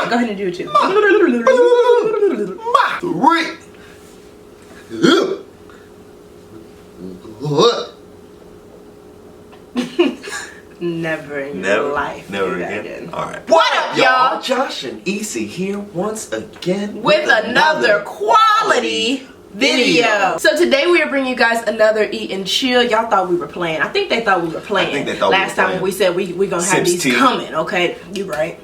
Go ahead and do it too. Never in your life. Never again. Alright. What up, y'all? Josh and Isi here once again with another quality video. So today we are bringing you guys another eat and chill. Y'all thought we were playing. I think they thought we were playing. I think they thought last time we said we gonna have these coming. Okay, you right.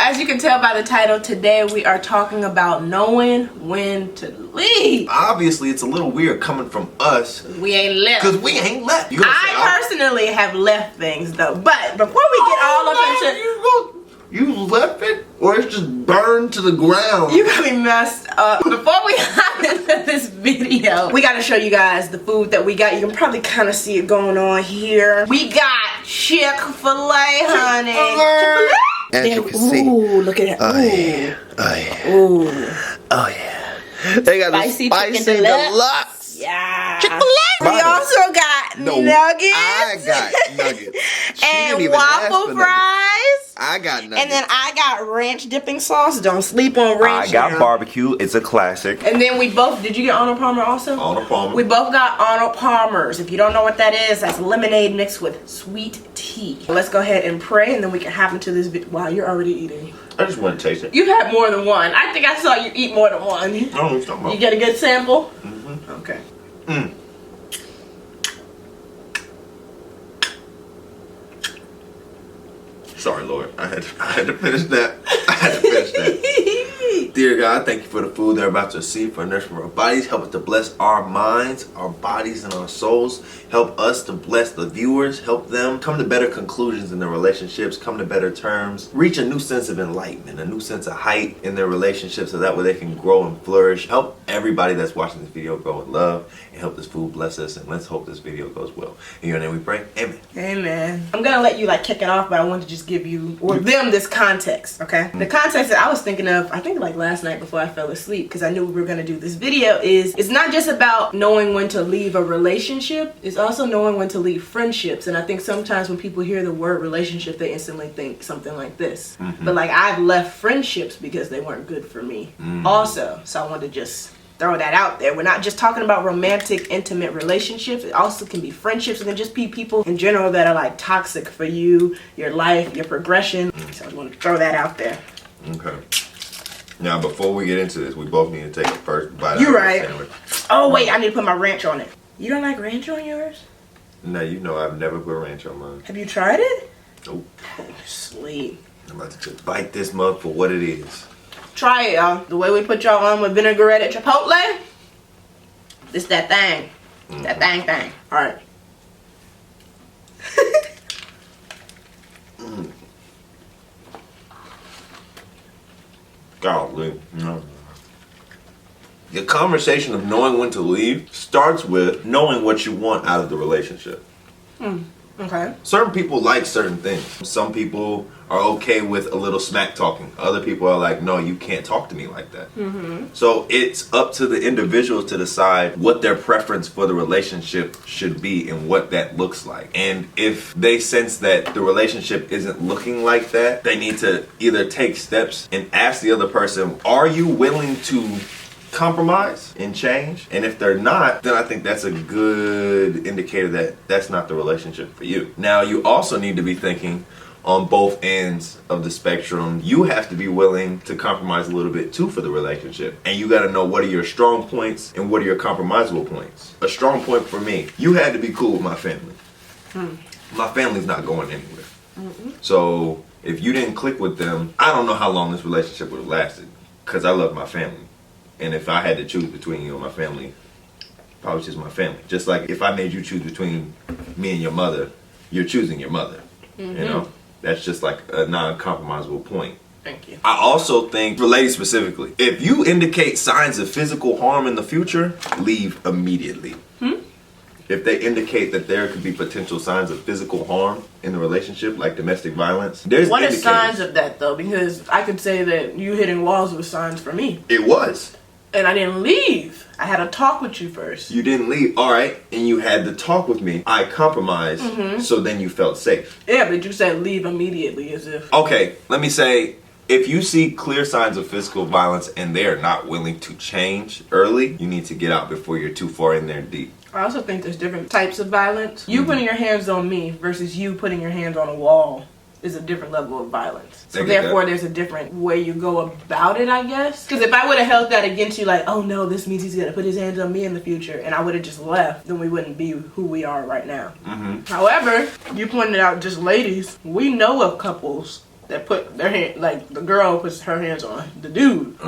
As you can tell by the title, today we are talking about knowing when to leave. Obviously, it's a little weird coming from us. We ain't left. Because we ain't left. I personally have left things though. But before we get all up into... You left it? Or it's just burned to the ground? You got me messed up. Before we hop into this video, we got to show you guys the food that we got. You can probably kind of see it going on here. We got Chick-fil-A, honey. Chick-fil-A. As you can see. Ooh, look at that. Oh, yeah. Oh, yeah. Ooh. Oh, yeah. They got Spicy the spicy chicken deluxe. Yeah. Chick-fil-A. We also got nuggets. I got nuggets. And waffle fries. I got nuggets. And then I got ranch dipping sauce. Don't sleep on ranch. I got barbecue. It's a classic. And then we both, did you get Arnold Palmer also? Arnold Palmer. We both got Arnold Palmer's. If you don't know what that is, that's lemonade mixed with sweet tea. Let's go ahead and pray and then we can hop into this video. Wow, you're already eating. I just want to taste it. You've had more than one. I think I saw you eat more than one. I don't know what you're talking about. You get a good sample? Mm-hmm. Okay. Mm. Sorry, Lord. I had to finish that. I had to finish that. Dear God, thank you for the food they're about to receive for nourishment of our bodies. Help us to bless our minds, our bodies, and our souls. Help us to bless the viewers. Help them come to better conclusions in their relationships, come to better terms, reach a new sense of enlightenment, a new sense of height in their relationships so that way they can grow and flourish. Help everybody that's watching this video grow with love and help this food bless us. And let's hope this video goes well. In your name we pray. Amen. Amen. I'm going to let you kick it off, but I want to just give you or them this context, okay? Mm-hmm. The context that I was thinking of, I think last night before I fell asleep, because I knew we were going to do this video, is it's not just about knowing when to leave a relationship, it's also knowing when to leave friendships. And I think sometimes when people hear the word relationship, they instantly think something like this. Mm-hmm. But I've left friendships because they weren't good for me also. So I wanted to just throw that out there. We're not just talking about romantic, intimate relationships. It also can be friendships. It can just be people in general that are toxic for you, your life, your progression. So I just want to throw that out there. Okay. Now, before we get into this, we both need to take a first bite. You're right. Oh, wait, I need to put my ranch on it. You don't like ranch on yours? No, you know I've never put ranch on mine. Have you tried it? Nope. Oh, sleep. I'm about to just bite this mug for what it is. Try it, y'all. The way we put y'all on with vinaigrette at Chipotle, this that thing. Mm-hmm. That thing. All right. Golly. No. The conversation of knowing when to leave starts with knowing what you want out of the relationship. Okay. Certain people like certain things. Some people are okay with a little smack talking. Other people are like, no, you can't talk to me like that. Mm-hmm. So it's up to the individual to decide what their preference for the relationship should be and what that looks like. And if they sense that the relationship isn't looking like that, they need to either take steps and ask the other person, are you willing to compromise and change? And if they're not, then I think that's a good indicator that that's not the relationship for you. Now, you also need to be thinking on both ends of the spectrum. You have to be willing to compromise a little bit too for the relationship. And you got to know what are your strong points and what are your compromisable points. A strong point for me, you had to be cool with my family. My family's not going anywhere. So if you didn't click with them, I don't know how long this relationship would have lasted, because I love my family. And if I had to choose between you and my family, probably choose my family. Just like if I made you choose between me and your mother, you're choosing your mother. You know, that's just like a non-compromisable point. Thank you. I also think, for ladies specifically, if you indicate signs of physical harm in the future, leave immediately. If they indicate that there could be potential signs of physical harm in the relationship, like domestic violence, there's what are signs of that though? Because I could say that you hitting walls was signs for me. It was. And I didn't leave. I had a talk with you first. You didn't leave. All right. And you had the talk with me. I compromised. So then you felt safe. Yeah, but you said leave immediately as if... Okay, let me say, if you see clear signs of physical violence and they are not willing to change early, you need to get out before you're too far in there deep. I also think there's different types of violence. You putting your hands on me versus you putting your hands on a wall is a different level of violence. So therefore there's a different way you go about it, I guess. Because if I would have held that against you, like, oh no, this means he's gonna put his hands on me in the future, and I would have just left, then we wouldn't be who we are right now. However, you pointed out just ladies, we know of couples that put their hand, like the girl puts her hands on the dude.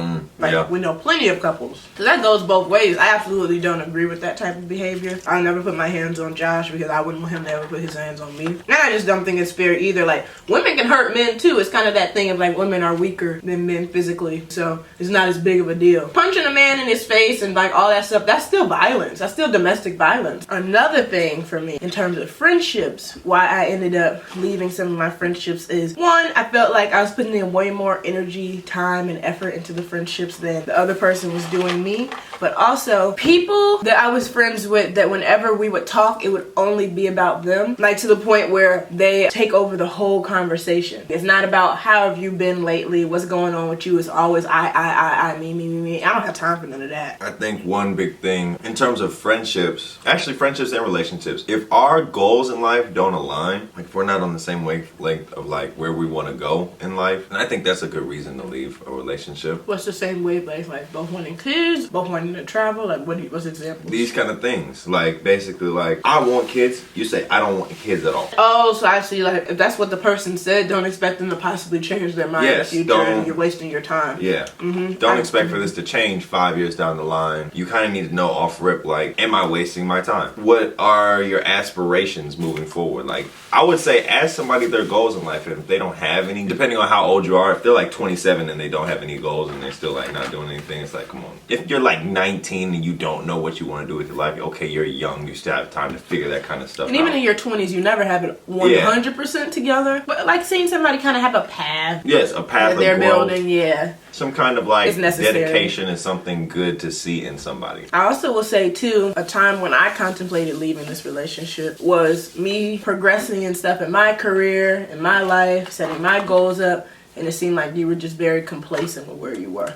We know plenty of couples. So that goes both ways. I absolutely don't agree with that type of behavior. I never put my hands on Josh because I wouldn't want him to ever put his hands on me. And I just don't think it's fair either. Like, women can hurt men too. It's kind of that thing of like women are weaker than men physically, so it's not as big of a deal. Punching a man in his face and like all that stuff, that's still violence. That's still domestic violence. Another thing for me in terms of friendships, why I ended up leaving some of my friendships is, one, I felt like I was putting in way more energy, time, and effort into the friendships than the other person was doing me. But also, people that I was friends with, that whenever we would talk, it would only be about them. Like, to the point where they take over the whole conversation. It's not about how have you been lately, what's going on with you. It's always I, me. I don't have time for none of that. I think one big thing in terms of friendships, actually friendships and relationships, if our goals in life don't align, like if we're not on the same wavelength of like where we want to go in life, and I think that's a good reason to leave a relationship. What's the same wavelength? Like both wanting kids, both wanting to travel? Like what's examples? These kind of things. Like basically like, I want kids, you say I don't want kids at all. Oh, so I see, like if that's what the person said, don't expect them to possibly change their mind in the future and you're wasting your time. Yeah. Don't expect for this to change 5 years down the line. You kind of need to know off rip, like, am I wasting my time? What are your aspirations moving forward? Like, I would say ask somebody their goals in life, and if they don't have any, depending on how old you are, if they're like 27 and they don't have any goals and they're still like not doing anything, it's like, come on. If you're like 19 and you don't know what you want to do with your life, okay, you're young, you still have time to figure that kind of stuff out. And even in your 20s, you never have it 100% together. But like seeing somebody kind of have a path. Yes, a path that they're of growth. Building, some kind of like necessary. dedication is something good to see in somebody. I also will say too, a time when I contemplated leaving this relationship was me progressing and stuff in my career, in my life, setting my goals up, and it seemed like you were just very complacent with where you were.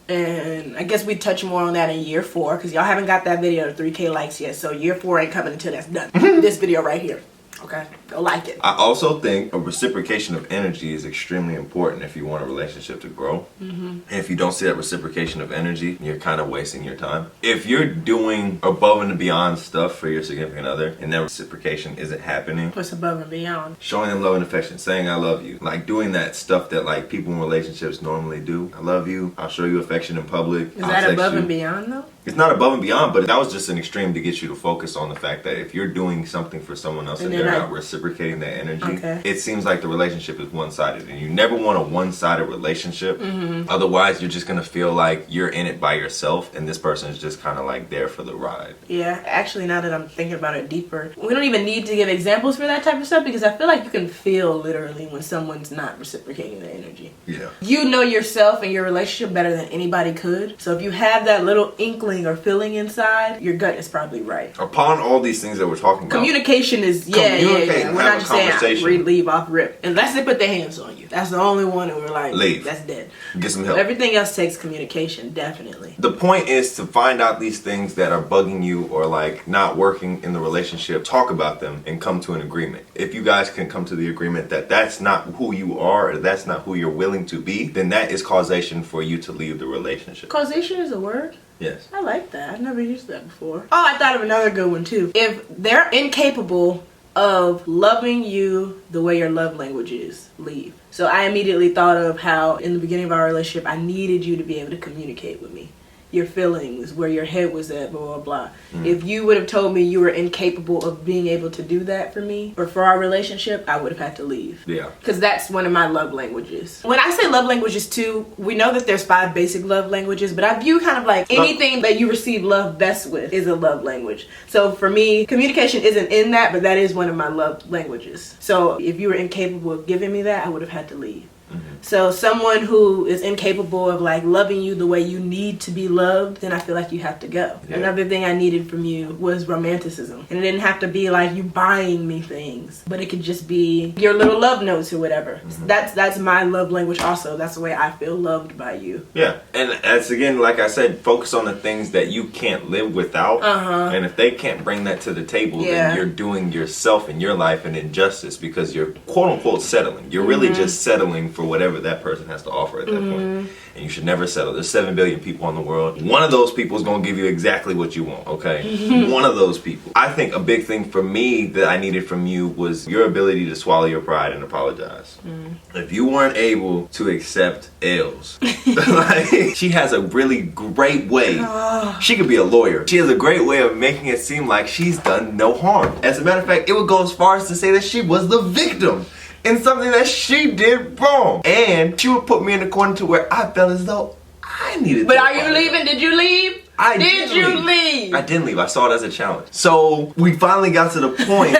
And I guess we touch more on that in year 4, because y'all haven't got that video to 3K likes yet, so year 4 ain't coming until that's done. This video right here. Okay, go like it. I also think a reciprocation of energy is extremely important if you want a relationship to grow. And if you don't see that reciprocation of energy, you're kind of wasting your time. If you're doing above and beyond stuff for your significant other and that reciprocation isn't happening, what's above and beyond? Showing them love and affection, saying I love you, like doing that stuff that like people in relationships normally do. I love you, I'll show you affection in public. Is that above and beyond though? It's not above and beyond, but that was just an extreme to get you to focus on the fact that if you're doing something for someone else and they're not reciprocating that energy, it seems like the relationship is one-sided, and you never want a one-sided relationship. Otherwise, you're just gonna feel like you're in it by yourself, and this person is just kind of like there for the ride. Yeah, actually, now that I'm thinking about it deeper, we don't even need to give examples for that type of stuff, because I feel like you can feel literally when someone's not reciprocating the energy. Yeah. You know yourself and your relationship better than anybody could, so if you have that little inkling or feeling inside, your gut is probably right. Upon all these things that we're talking about, communication is we're not just saying leave off rip unless they put their hands on you. That's the only one that we're like, leave, that's dead. Get some help. But everything else takes communication, definitely. The point is to find out these things that are bugging you or like not working in the relationship, talk about them and come to an agreement. If you guys can come to the agreement that that's not who you are or that's not who you're willing to be, then that is causation for you to leave the relationship. Causation is a word? Yes. I like that. I've never used that before. Oh, I thought of another good one too. If they're incapable of loving you the way your love language is, leave. So I immediately thought of how in the beginning of our relationship, I needed you to be able to communicate with me. Your feelings, where your head was at, blah, blah, blah. If you would have told me you were incapable of being able to do that for me or for our relationship, I would have had to leave. Yeah. Because that's one of my love languages. When I say love languages too, we know that there's 5 basic love languages, but I view kind of like anything that you receive love best with is a love language. So for me, communication isn't in that, but that is one of my love languages. So if you were incapable of giving me that, I would have had to leave. So someone who is incapable of like loving you the way you need to be loved, then I feel like you have to go. Yeah. Another thing I needed from you was romanticism. And it didn't have to be like you buying me things, but it could just be your little love notes or whatever. That's my love language also. That's the way I feel loved by you. Yeah, and as again, like I said, focus on the things that you can't live without. And if they can't bring that to the table, then you're doing yourself and your life an injustice because you're quote unquote settling. You're really just settling for whatever that person has to offer at that point. And you should never settle. There's 7 billion people in the world. One of those people is going to give you exactly what you want, okay? One of those people. I think a big thing for me that I needed from you was your ability to swallow your pride and apologize. If you weren't able to accept L's, like, she has a really great way. She could be a lawyer. She has a great way of making it seem like she's done no harm. As a matter of fact, it would go as far as to say that she was the victim in something that she did wrong. And she would put me in a corner to where I felt as though I needed But to are you apologize. leaving? Did you leave? I Did you leave? I didn't leave. I saw it as a challenge. So we finally got to the point,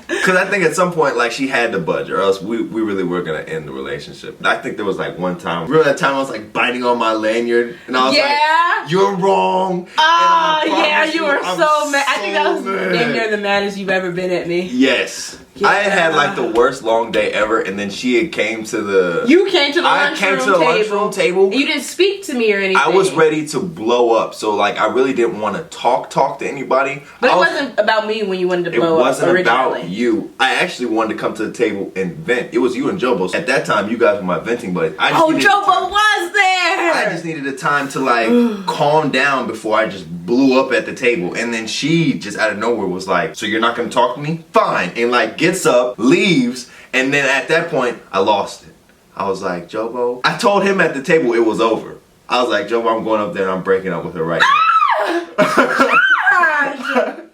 because I think at some point, like, she had to budge, or else we really were gonna end the relationship. I think there was like one time. Remember that time I was like biting on my lanyard, and I was like, "You're wrong." Oh and I yeah, promise you were I'm so mad. I think that was mad. damn near the maddest you've ever been at me. Yes. Yeah. I had like the worst long day ever, and then she had came to the. You came to the I lunchroom came to the lunchroom table. And you didn't speak to me or anything. I was ready to blow up, so like I really didn't want to talk to anybody. But it I was- wasn't about me when you wanted to It blow wasn't up about originally. you. I actually wanted to come to the table and vent. It was you and Jobo. At that time, you guys were my venting buddies. I just Oh, needed Jobo was there! I just needed a time to like calm down before I just blew up at the table. And then she just out of nowhere was like, "So you're not gonna talk to me? Fine." And like gets up, leaves, and then at that point, I lost it. I was like, "Jobo." I told him at the table it was over. I was like, "Jobo, I'm going up there and I'm breaking up with her right now."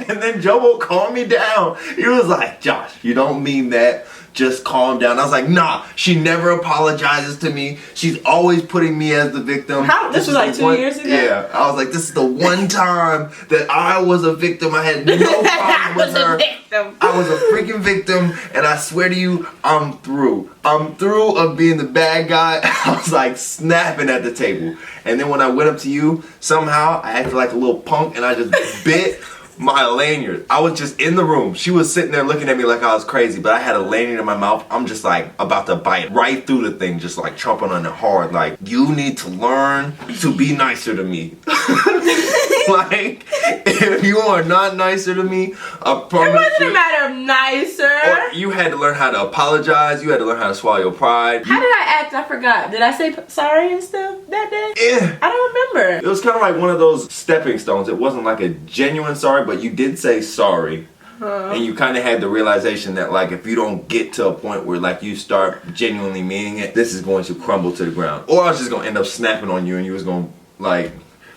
And then Jobo calmed me down. He was like, "Josh, you don't mean that. Just calm down." I was like, "Nah, she never apologizes to me. She's always putting me as the victim." This was is like the 2 one- years ago? Yeah. I was like, "This is the one time that I was a victim. I had no problem with her. I was a freaking victim, and I swear to you, I'm through. I'm through of being the bad guy." I was like snapping at the table. And then when I went up to you, somehow I acted like a little punk and I just bit my lanyard. I was just in the room. She was sitting there looking at me like I was crazy, but I had a lanyard in my mouth. I'm just like about to bite right through the thing, just like chomping on it hard. Like, you need to learn to be nicer to me. Like, if you are not nicer to me, I promise It wasn't you. a matter of nicer. Or you had to learn how to apologize. You had to learn how to swallow your pride. How did I act? I forgot. Did I say sorry and stuff that day? Eh. I don't remember. It was kind of like one of those stepping stones. It wasn't like a genuine sorry, but you did say sorry. And you kind of had the realization that, like, if you don't get to a point where, like, you start genuinely meaning it, this is going to crumble to the ground. Or I was just going to end up snapping on you and you was going to, like,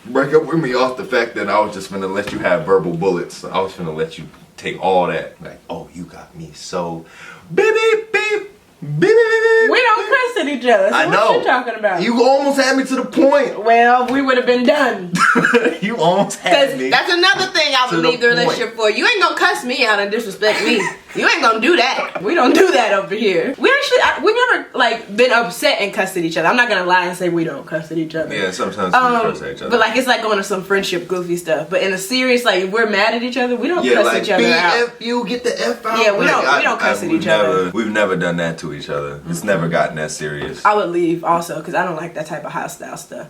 break up with me off the fact that I was just going to let you have verbal bullets. I was going to let you take all that. Like, "Oh, you got me so beep, beep, beep. Beep, beep, beep, We don't cuss at each other. So I what know. you talking about? You almost had me to the point. Well, we would have been done. You almost had me. That's another thing I to would the leave the relationship for. You ain't gonna cuss me out and disrespect me. You ain't gonna do that. We don't do that over here. We actually, we never like been upset and cussed at each other. I'm not gonna lie and say we don't cuss at each other. Yeah, sometimes we curse at each other. But like it's like going to some friendship goofy stuff. But in a serious, like if we're mad at each other, we don't yeah, cuss like each other out. F you, get the F out. Yeah, we don't cuss at we've each other. We've never done that to each other. It's never gotten that serious. I would leave also because I don't like that type of hostile stuff.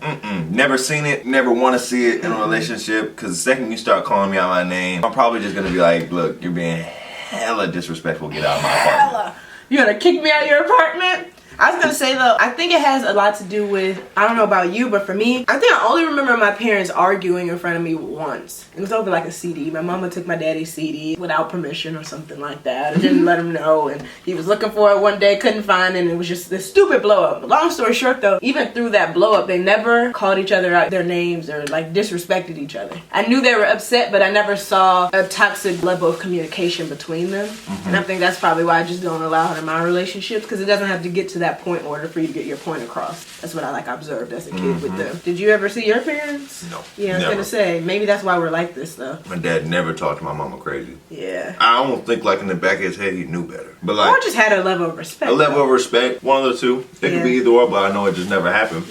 Never seen it, never want to see it in a relationship, because the second you start calling me out my name, I'm probably just going to be like, "Look, you're being hella disrespectful, get out of my apartment." You gonna kick me out of your apartment? I was gonna say though, I think it has a lot to do with, I don't know about you, but for me, I think I only remember my parents arguing in front of me once. It was over like a CD. My mama took my daddy's CD without permission or something like that. I didn't let him know, and he was looking for it one day, couldn't find it, and it was just this stupid blow up. Long story short though, even through that blow up, they never called each other out their names or like disrespected each other. I knew they were upset, but I never saw a toxic level of communication between them. And I think that's probably why I just don't allow it in my relationships, because it doesn't have to get to that point in order for you to get your point across. That's what I like observed as a kid with them. Did you ever see your parents? No. Yeah, I was never. gonna say maybe that's why we're like this though. My dad never talked to my mama crazy. Yeah. I almost think like in the back of his head he knew better. But Or like just had a level of respect. a level of respect, one of the two. It could be Yeah. either or, but I know it just never happened.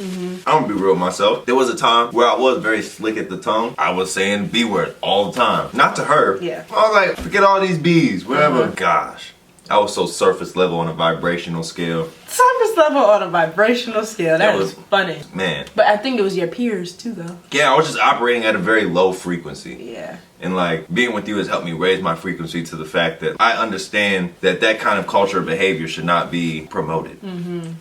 I'm gonna be real with myself. There was a time where I was very slick at the tongue. I was saying B word all the time. Not to her. Yeah. I was like, forget all these B's, whatever. Gosh. I was so surface level on a vibrational scale. Surface level on a vibrational scale. That was funny. Man. But I think it was your peers too though. Yeah, I was just operating at a very low frequency. Yeah. And like being with you has helped me raise my frequency to the fact that I understand that that kind of culture or behavior should not be promoted.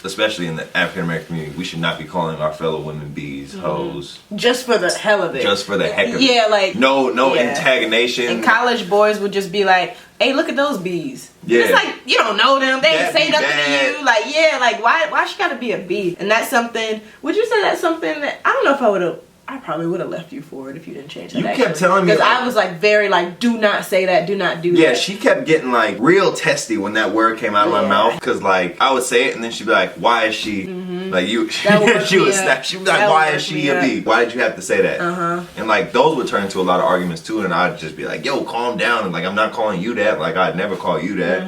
Especially in the African American community. We should not be calling our fellow women bees, hoes, Just for the hell of it. just for the heck of it. Yeah, like No yeah. antagonization. And college boys would just be like, "Hey, look at those bees." Yeah. It's like you don't know them. They ain't That'd say be nothing bad. to you. Like, yeah, like why she gotta be a bee? And that's something. Would you say that's something that I don't know if I would have. I probably would have left you for it if you didn't change that. You kept telling me, because like- I was like very like, do not say that, do not do Yeah, that. she kept getting like real testy when that word came out of my Yeah. mouth. Cause like I would say it and then she'd be like, "Why is she like you?" That would work she would me snap. up. She'd be like, That would "Why work is she me a up. bee? Why did you have to say that?" Uh-huh. And like those would turn into a lot of arguments too. And I'd just be like, "Yo, calm down." And like I'm not calling you that. Like I'd never call you that.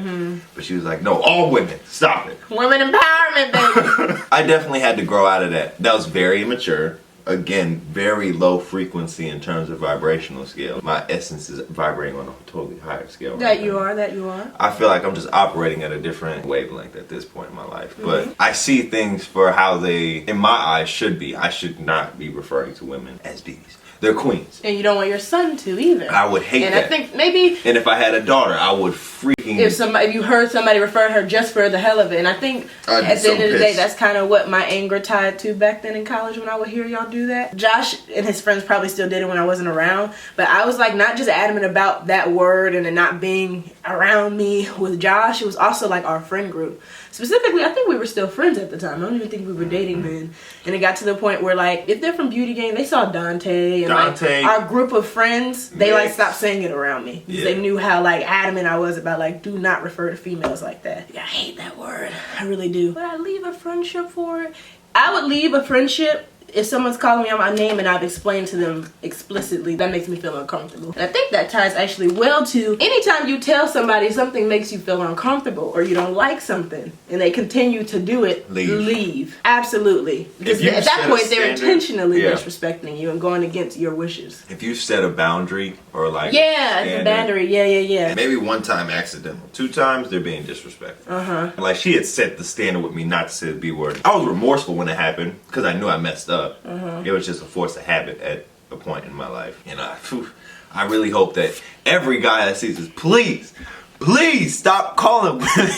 But she was like, "No, all women, stop it." Women empowerment, baby. I definitely had to grow out of that. That was very immature. Again, very low frequency in terms of vibrational scale. My essence is vibrating on a totally higher scale. that you are. I feel like I'm just operating at a different wavelength at this point in my life. But I see things for how they, in my eyes, should be. I should not be referring to women as bees. They're queens. And you don't want your son to either. I would hate and that. I think maybe And if I had a daughter, I would freaking... if you heard somebody refer to her just for the hell of it, and I think I'd be at the so end of the day, pissed. that's kind of what my anger tied to back then in college when I would hear y'all do that. Josh and his friends probably still did it when I wasn't around, but I was like not just adamant about that word and it not being around me with Josh. It was also like our friend group. Specifically, I think we were still friends at the time. I don't even think we were dating then. And it got to the point where like if they're from Beauty Gang, they saw Dante and Dante. like our group of friends, they like Mix. stopped saying it around me. Yeah. They knew how like adamant I was about like do not refer to females like that. Yeah, I hate that word. I really do. Would I leave a friendship for it? I would leave a friendship if someone's calling me out my name and I've explained to them explicitly. That makes me feel uncomfortable. And I think that ties actually well to anytime you tell somebody something makes you feel uncomfortable or you don't like something and they continue to do it, leave. Absolutely. Because you at set that a point they're standard- intentionally yeah. disrespecting you and going against your wishes. If you set a boundary or like... Yeah, a the standard, boundary. Yeah. Maybe one time accidental. 2 times they're being disrespectful. Uh-huh. Like she had set the standard with me not to say the B word. I was remorseful when it happened because I knew I messed up. It was just a force of habit at a point in my life. And I really hope that every guy that sees this, please stop calling women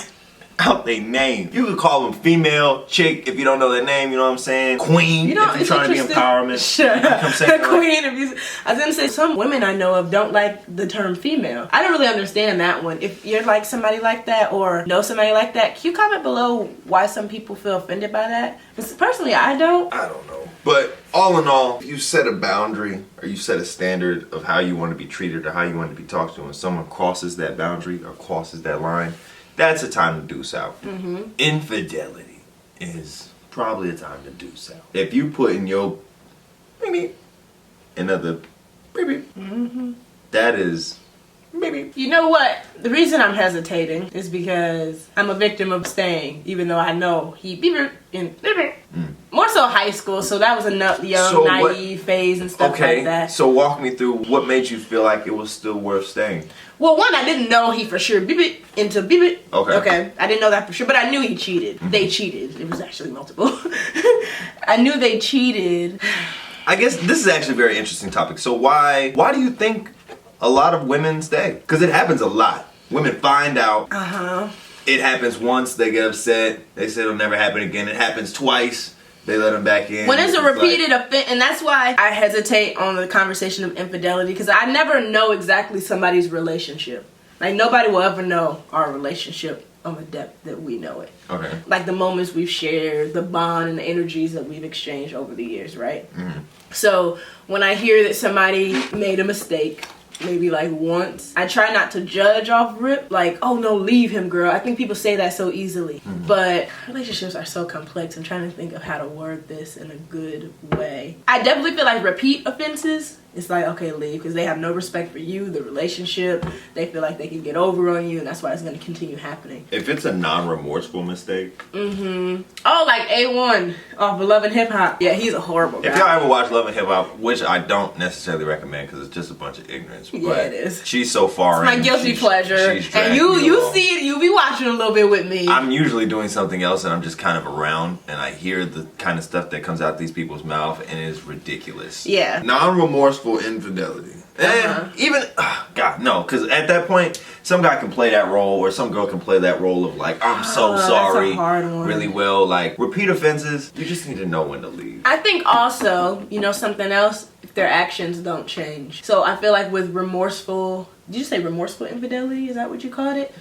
out their name. You could call them female, chick if you don't know their name, you know what I'm saying? Queen if you're it's trying to be interesting. empowerment. Sure. You know what I'm saying? The queen of music. I was gonna say some women I know of don't like the term female. I don't really understand that one. If you're like somebody like that or know somebody like that, can you comment below why some people feel offended by that? Because personally, I don't. I don't know. But all in all, if you set a boundary or you set a standard of how you want to be treated or how you want to be talked to, and someone crosses that boundary or crosses that line, that's a time to deuce out. Infidelity is probably a time to deuce out. If you put in your maybe another maybe, that is maybe. You know what? The reason I'm hesitating is because I'm a victim of staying, even though I know he more so high school, so that was a young, So what- naive phase and stuff Okay, like that. so walk me through what made you feel like it was still worth staying. Well, one, I didn't know he for sure into Okay. Okay, I didn't know that for sure, but I knew he cheated. They cheated. It was actually multiple. I knew they cheated. I guess this is actually a very interesting topic. So why do you think a lot of women stay? Because it happens a lot. Women find out. It happens once, they get upset. They say it'll never happen again. It happens twice. They let them back in. When it's a like- repeated offense, and that's why I hesitate on the conversation of infidelity, because I never know exactly somebody's relationship. Like, nobody will ever know our relationship on the depth that we know it. Okay. Like the moments we've shared, the bond and the energies that we've exchanged over the years, right? So when I hear that somebody made a mistake maybe like once. I try not to judge off rip, like, oh no, leave him, girl. I think people say that so easily. But relationships are so complex. I'm trying to think of how to word this in a good way. I definitely feel like repeat offenses, it's like, okay, leave, because they have no respect for you, the relationship. They feel like they can get over on you, and that's why it's going to continue happening. If it's a non-remorseful mistake. Oh, like A1 off of Love and Hip Hop. Yeah, he's a horrible guy. If y'all ever watch Love and Hip Hop, which I don't necessarily recommend because it's just a bunch of ignorance. Yeah, but it is. She's so far It's my in, guilty pleasure. she's And dragging you me along. see it, you be watching a little bit with me. I'm usually doing something else and I'm just kind of around and I hear the kind of stuff that comes out these people's mouth and it's ridiculous. Yeah. Non-remorseful infidelity. And even, God, no, because at that point, some guy can play that role or some girl can play that role of like, I'm so that's a sorry, hard one. really well. Like, repeat offenses, you just need to know when to leave. I think also, you know, something else, if their actions don't change. So I feel like with remorseful, did you say remorseful infidelity? Is that what you called it?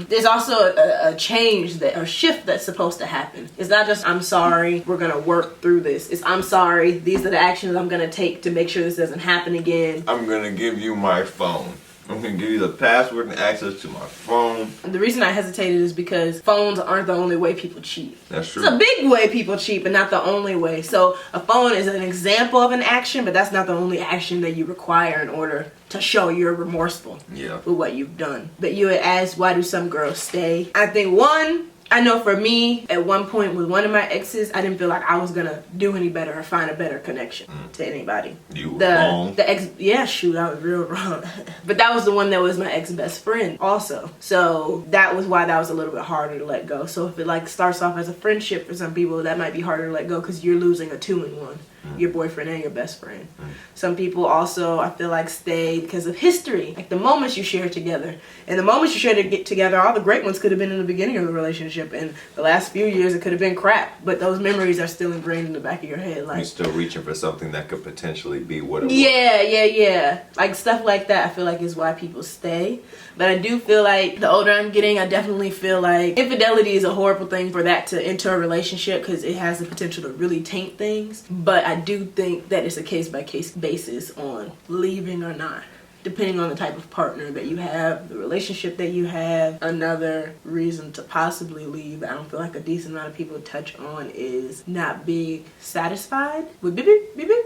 There's also a change, that a shift that's supposed to happen. It's not just, I'm sorry, we're gonna work through this. It's, I'm sorry, these are the actions I'm gonna take to make sure this doesn't happen again. I'm gonna give you my phone. I'm gonna give you the password and access to my phone. The reason I hesitated is because phones aren't the only way people cheat. That's true. It's a big way people cheat, but not the only way. So a phone is an example of an action, but that's not the only action that you require in order to show you're remorseful Yeah. with what you've done. But you had asked, why do some girls stay? I think one, I know for me, at one point with one of my exes, I didn't feel like I was gonna do any better or find a better connection to anybody. You were wrong. The ex, yeah, shoot, I was real wrong. But that was the one that was my ex best friend also. So that was why that was a little bit harder to let go. So if it like starts off as a friendship for some people, that might be harder to let go because you're losing a 2-in-1. Your boyfriend and your best friend. Some people also, I feel like, stay because of history, like the moments you share together. And the moments you share to get together, all the great ones could have been in the beginning of the relationship, and the last few years it could have been crap. But those memories are still ingrained in the back of your head. Like, You're still reaching for something that could potentially be what it was. yeah. Like stuff like that, I feel like is why people stay. But I do feel like the older I'm getting, I definitely feel like infidelity is a horrible thing for that to enter a relationship because it has the potential to really taint things. But I do think that it's a case-by-case basis on leaving or not, depending on the type of partner that you have, the relationship that you have. Another reason to possibly leave, I don't feel like a decent amount of people touch on, is not being satisfied with beep beep beep beep.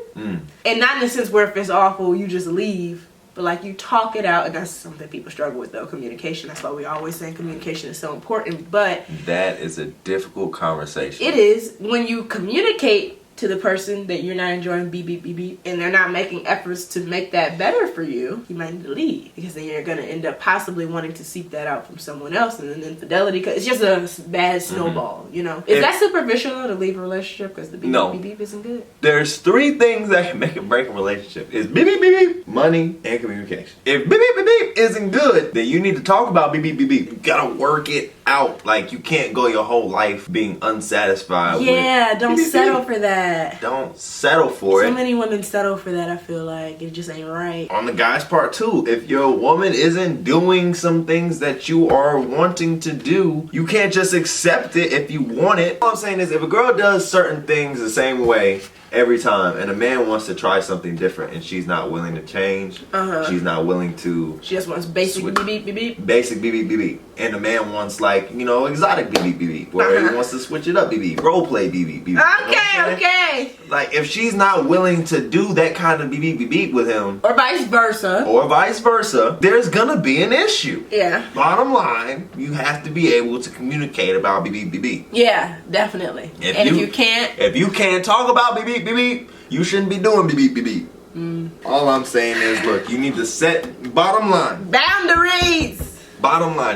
And not in the sense where if it's awful, you just leave. But like you talk it out, and that's something people struggle with though, communication. That's why we always say communication is so important. But That is a difficult conversation. it is when you communicate to the person that you're not enjoying beep beep beep beep and they're not making efforts to make that better for you, you might need to leave, because then you're going to end up possibly wanting to seek that out from someone else, and then infidelity, because it's just a bad snowball, you know. Is that superficial though, to leave a relationship because the beep No. beep beep isn't good? There's 3 things that can make and break a relationship. It's beep beep beep beep, money, and communication. If beep beep beep beep isn't good, then you need to talk about beep beep beep beep. You gotta work it out. Like, you can't go your whole life being unsatisfied Yeah, with don't beep, beep, settle beep. for that. Don't settle for So it. many women settle for that. I feel like it just ain't right. On the guy's part too, if your woman isn't doing some things that you are wanting to do, you can't just accept it if you want it. All I'm saying is, if a girl does certain things the same way every time and a man wants to try something different and she's not willing to change, she's not willing to She just wants basic Switch. beep beep beep beep. basic beep beep beep beep, and the man wants, like, you know, exotic beep beep beep beep, where he wants to switch it up beep beep, role play beep beep beep. You know what I'm saying? Okay. Like, if she's not willing to do that kind of beep beep beep beep with him, Or vice versa. or vice versa, there's gonna be an issue. Yeah. Bottom line, you have to be able to communicate about beep beep beep beep. Yeah, definitely. And if you can't, if you can't talk about beep beep beep beep, you shouldn't be doing beep beep beep beep. All I'm saying is, look, you need to set, bottom line, boundaries.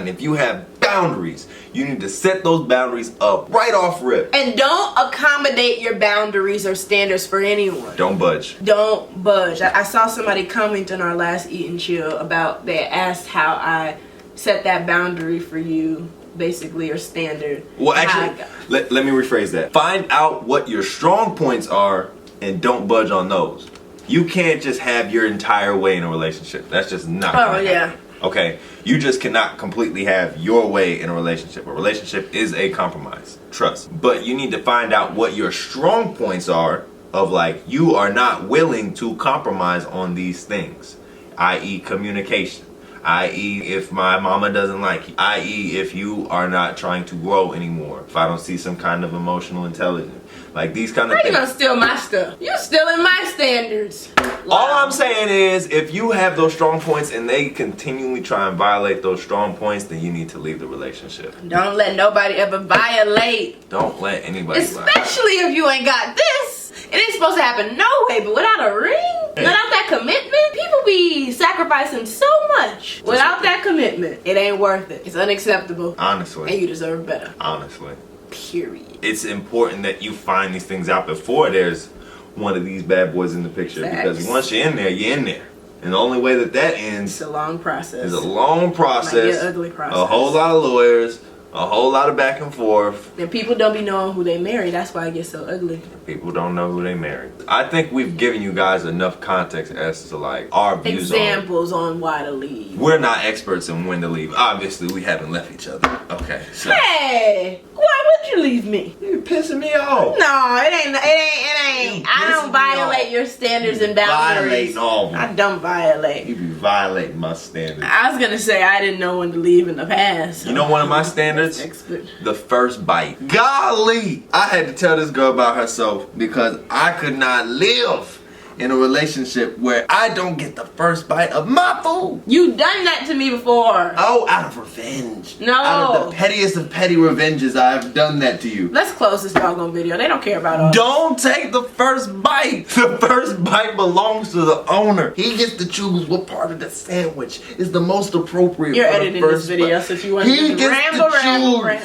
if you have boundaries, you need to set those boundaries up right off rip. And don't accommodate your boundaries or standards for anyone. Don't budge. Don't budge. I saw somebody comment on our last Eat and Chill about, they asked how I set that boundary for you, basically, or standard. Well, How actually, let me rephrase that. Find out what your strong points are and don't budge on those. You can't just have your entire way in a relationship. That's just not gonna happen. yeah. Okay? You just cannot completely have your way in a relationship. A relationship is a compromise. Trust. But you need to find out what your strong points are, of like, you are not willing to compromise on these things. i.e. communication, i.e. if my mama doesn't like you, i.e. if you are not trying to grow anymore, if I don't see some kind of emotional intelligence. Like these kind of How you things. gonna steal my stuff? You stealing my standards. All I'm saying is, if you have those strong points and they continually try and violate those strong points, then you need to leave the relationship. Don't let nobody ever violate. Don't let anybody violate. Especially if you ain't got this. It ain't supposed to happen no way, but without a ring, without that commitment, people be sacrificing so much. Without that commitment, it ain't worth it. It's unacceptable. Honestly. And you deserve better. Honestly. Period. It's important that you find these things out before there's one of these bad boys in the picture. Facts. Because once you're in there, you're in there. And the only way that that ends It's a long process. is a long process, Like your ugly process. a whole lot of lawyers, a whole lot of back and forth. And people don't be knowing who they marry. That's why it gets so ugly. People don't know who they married. I think we've given you guys enough context as to like our views Examples on why to leave. We're not experts in when to leave. Obviously, we haven't left each other. Okay, so Hey, why would you leave me? you're pissing me off. No, it ain't. You I pissing don't me violate off. your standards and boundaries. Violating all. I don't violate. You be violating my standards. I was gonna say I didn't know when to leave in the past. You know one of my standards? Expert. The first bite. Golly! I had to tell this girl about herself because I could not live in a relationship where I don't get the first bite of my food. You done that to me before. Oh, out of revenge. No. Out of the pettiest of petty revenges, I have done that to you. Let's close this doggone video. They don't care about us. Don't take the first bite. The first bite belongs to the owner. He gets to choose what part of the sandwich is the most appropriate. You're for the editing this first video, bite. so if you want He to gets ramble. to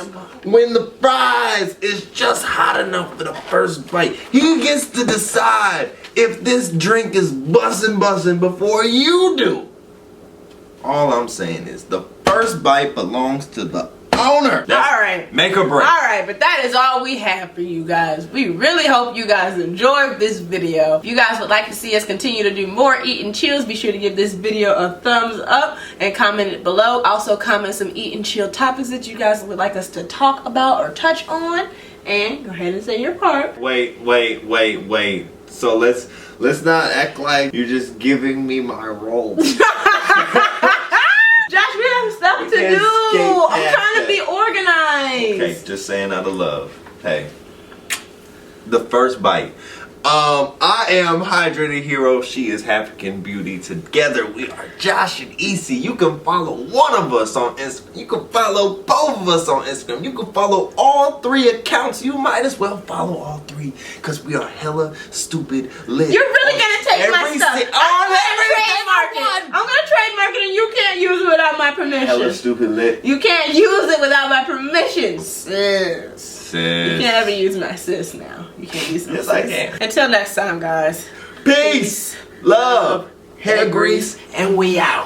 choose when the fries is just hot enough for the first bite. He gets to decide if this drink is bussin' before you do. All I'm saying is the first bite belongs to the owner. All right. Make or break. All right, but that is all we have for you guys. We really hope you guys enjoyed this video. If you guys would like to see us continue to do more Eat and Chills, be sure to give this video a thumbs up and comment it below. Also comment some Eat and Chill topics that you guys would like us to talk about or touch on. And go ahead and say your part. Wait. So let's not act like you're just giving me my role. Josh, we have stuff to can't do. skate I'm past trying to be that. organized. Okay, just saying out of love. Hey, the first bite. I am Hydrated Hero. She is African Beauty. Together we are Josh and Isi. You can follow one of us on Instagram. You can follow both of us on Instagram. You can follow all 3 accounts. You might as well follow all 3 because we are hella stupid lit. You're really gonna take my Every stuff. si- I'm on gonna every trademark single it. I'm gonna trademark it, and you can't use it without my permission. Hella stupid lit. You can't use it without my permission, sis. You Sis. can't ever use my sis now. You can't use my Yes, sis. I can. Until next time, guys. Peace, love, hair grease, and we out.